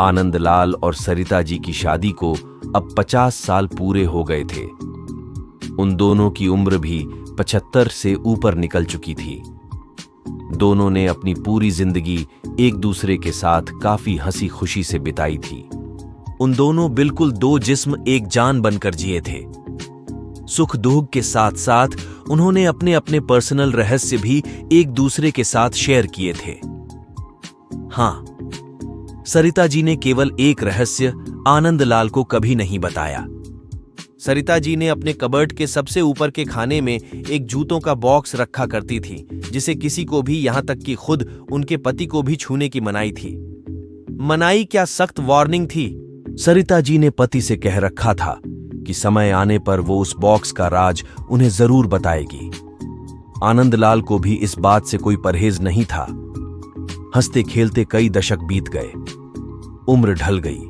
आनंदलाल और सरिता जी की शादी को अब 50 साल पूरे हो गए थे। उन दोनों की उम्र भी 75 से ऊपर निकल चुकी थी। दोनों ने अपनी पूरी जिंदगी एक दूसरे के साथ काफी हंसी खुशी से बिताई थी। उन दोनों बिल्कुल दो जिस्म एक जान बनकर जिए थे। सुख दुख के साथ साथ उन्होंने अपने अपने पर्सनल रहस्य भी एक दूसरे के साथ शेयर किए थे। हां, सरिता जी ने केवल एक रहस्य आनंदलाल को कभी नहीं बताया। सरिता जी ने अपने कबर्ड के सबसे ऊपर के खाने में एक जूतों का बॉक्स रखा करती थी, जिसे किसी को भी, यहां तक कि खुद उनके पति को भी छूने की मनाही थी। मनाही क्या, सख्त वार्निंग थी। सरिता जी ने पति से कह रखा था कि समय आने पर वो उस बॉक्स का राज उन्हें जरूर बताएगी। आनंदलाल को भी इस बात से कोई परहेज नहीं था। हंसते खेलते कई दशक बीत गए। उम्र ढल गई,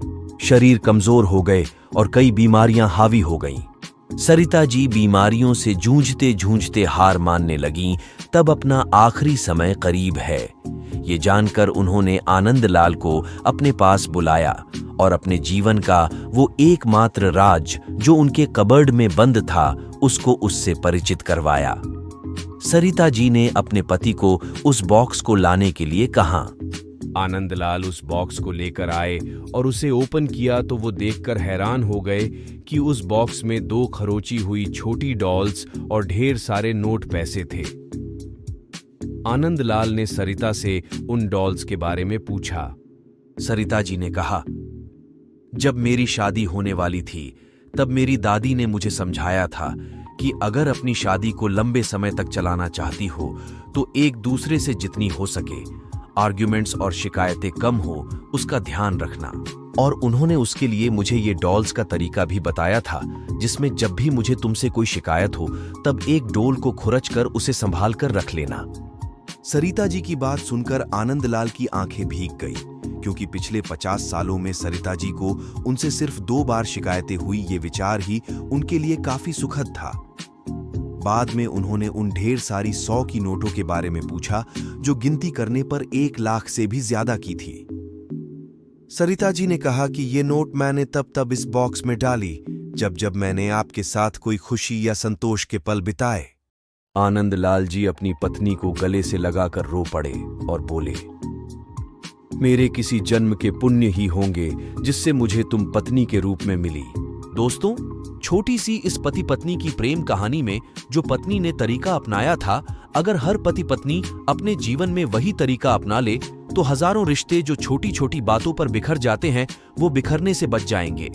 शरीर कमजोर हो गए और कई बीमारियां हावी हो गईं। सरिता जी बीमारियों से जूझते जूझते हार मानने लगीं। तब अपना आखिरी समय करीब है, ये जानकर उन्होंने आनंदलाल को अपने पास बुलाया और अपने जीवन का वो एकमात्र राज जो उनके कबर्ड में बंद था, उसको उससे परिचित करवाया। सरिता जी ने अपने पति को उस बॉक्स को लाने के लिए कहा। आनंदलाल उस बॉक्स को लेकर आए और उसे ओपन किया तो वो देखकर हैरान हो गए कि उस बॉक्स में 2 खरोची हुई छोटी डॉल्स और ढेर सारे नोट पैसे थे। आनंदलाल ने सरिता से उन डॉल्स के बारे में पूछा। सरिता जी ने कहा, जब मेरी शादी होने वाली थी तब मेरी दादी ने मुझे समझाया था कि अगर अपनी शादी को लंबे समय तक चलाना चाहती हो तो एक दूसरे से जितनी हो सके आर्ग्यूमेंट्स और शिकायतें कम हो, उसका ध्यान रखना। और उन्होंने उसके लिए मुझे ये डॉल्स का तरीका भी बताया था, जिसमें जब भी मुझे तुमसे कोई शिकायत हो तब एक डोल को खुरच कर उसे संभाल कर रख लेना। सरिता जी की बात सुनकर आनंदलाल की आंखें भीग गई, क्योंकि पिछले 50 सालों में सरिता जी को उनसे सिर्फ 2 बार शिकायतें हुई। ये विचार ही उनके लिए काफी सुखद था। बाद में उन्होंने उन ढेर सारी 100 की नोटों के बारे में पूछा, जो गिनती करने पर 1 लाख से भी ज्यादा की थी। सरिता जी ने कहा कि ये नोट मैंने तब इस बॉक्स में डाली जब मैंने आपके साथ कोई खुशी या संतोष के पल बिताए। आनंदलाल जी अपनी पत्नी को गले से लगाकर रो पड़े और बोले, मेरे किसी जन्म के पुण्य ही होंगे जिससे मुझे तुम पत्नी के रूप में मिली। दोस्तों, छोटी सी इस पति पत्नी की प्रेम कहानी में जो पत्नी ने तरीका अपनाया था, अगर हर पति पत्नी अपने जीवन में वही तरीका अपना ले तो हजारों रिश्ते जो छोटी छोटी बातों पर बिखर जाते हैं, वो बिखरने से बच जाएंगे।